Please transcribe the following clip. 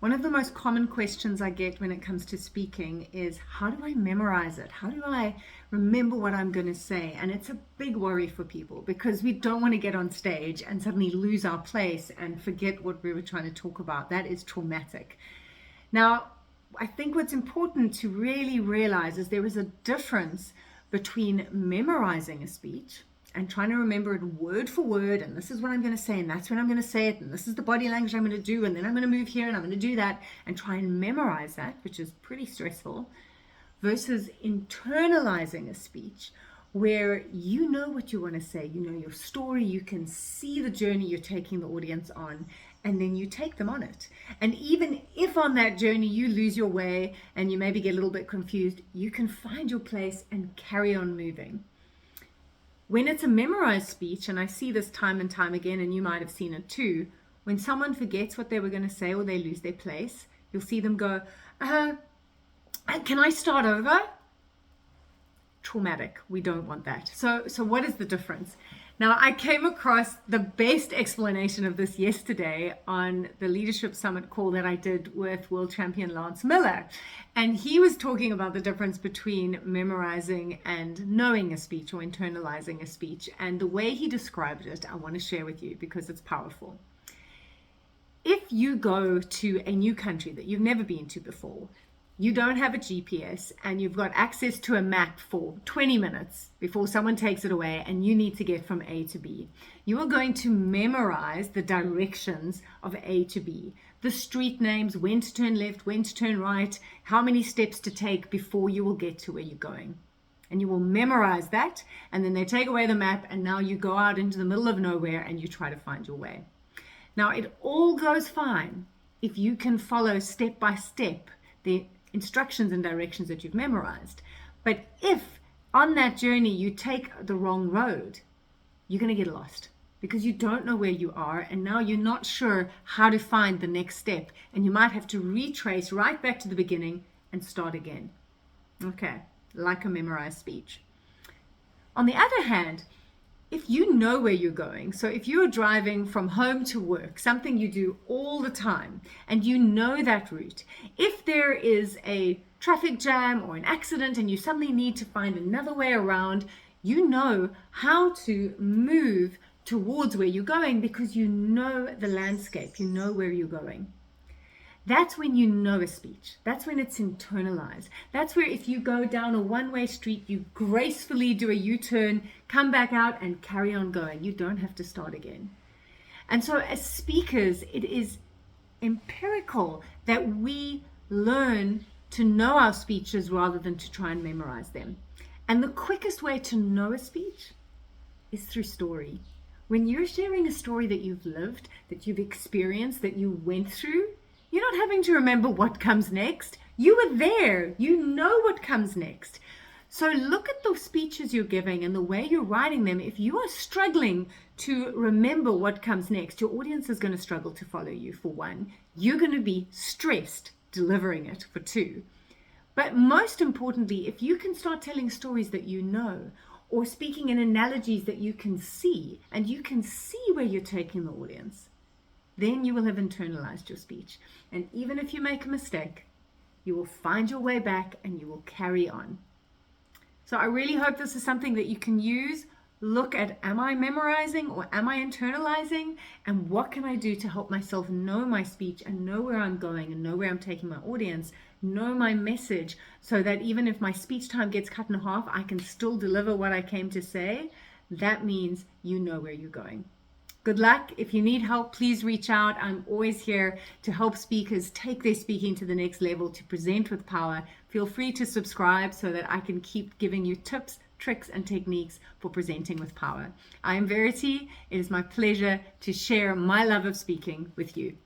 One of the most common questions I get when it comes to speaking is, how do I memorize it? How do I remember what I'm going to say? And it's a big worry for people because we don't want to get on stage and suddenly lose our place and forget what we were trying to talk about. That is traumatic. Now, I think what's important to really realize is there is a difference between memorizing a speech and trying to remember it word for word, and this is what I'm going to say, and that's when I'm going to say it, and this is the body language I'm going to do, and then I'm going to move here, and I'm going to do that, and try and memorize that, which is pretty stressful, versus internalizing a speech where you know what you want to say, you know your story, you can see the journey you're taking the audience on, and then you take them on it. And even if on that journey you lose your way and you maybe get a little bit confused, you can find your place and carry on moving. When it's a memorized speech, and I see this time and time again, and you might have seen it too, when someone forgets what they were going to say or they lose their place, you'll see them go, can I start over? Traumatic. We don't want that. So what is the difference? Now, I came across the best explanation of this yesterday on the Leadership Summit call that I did with world champion Lance Miller. And he was talking about the difference between memorizing and knowing a speech or internalizing a speech. And the way he described it, I want to share with you because it's powerful. If you go to a new country that you've never been to before, you don't have a GPS and you've got access to a map for 20 minutes before someone takes it away and you need to get from A to B. You are going to memorize the directions of A to B, the street names, when to turn left, when to turn right, how many steps to take before you will get to where you're going. And you will memorize that, and then they take away the map and now you go out into the middle of nowhere and you try to find your way. Now, it all goes fine if you can follow step by step the instructions and directions that you've memorized. But if on that journey you take the wrong road, you're going to get lost because you don't know where you are, and now you're not sure how to find the next step, and you might have to retrace right back to the beginning and start again. Okay, like a memorized speech. On the other hand, if you know where you're going, so if you're driving from home to work, something you do all the time, and you know that route, if there is a traffic jam or an accident and you suddenly need to find another way around, you know how to move towards where you're going because you know the landscape, you know where you're going. That's when you know a speech. That's when it's internalized. That's where if you go down a one-way street, you gracefully do a U-turn, come back out and carry on going. You don't have to start again. And so as speakers, it is empirical that we learn to know our speeches rather than to try and memorize them. And the quickest way to know a speech is through story. When you're sharing a story that you've lived, that you've experienced, that you went through, you're not having to remember what comes next. You were there. You know what comes next. So look at the speeches you're giving and the way you're writing them. If you are struggling to remember what comes next, your audience is going to struggle to follow you, for one. You're going to be stressed delivering it, for two. But most importantly, if you can start telling stories that you know, or speaking in analogies that you can see, and you can see where you're taking the audience, then you will have internalized your speech. And even if you make a mistake, you will find your way back and you will carry on. So I really hope this is something that you can use. Look at, am I memorizing or am I internalizing? And what can I do to help myself know my speech and know where I'm going and know where I'm taking my audience, know my message, so that even if my speech time gets cut in half, I can still deliver what I came to say. That means you know where you're going. Good luck. If you need help, please reach out. I'm always here to help speakers take their speaking to the next level, to present with power. Feel free to subscribe so that I can keep giving you tips, tricks, and techniques for presenting with power. I am Verity. It is my pleasure to share my love of speaking with you.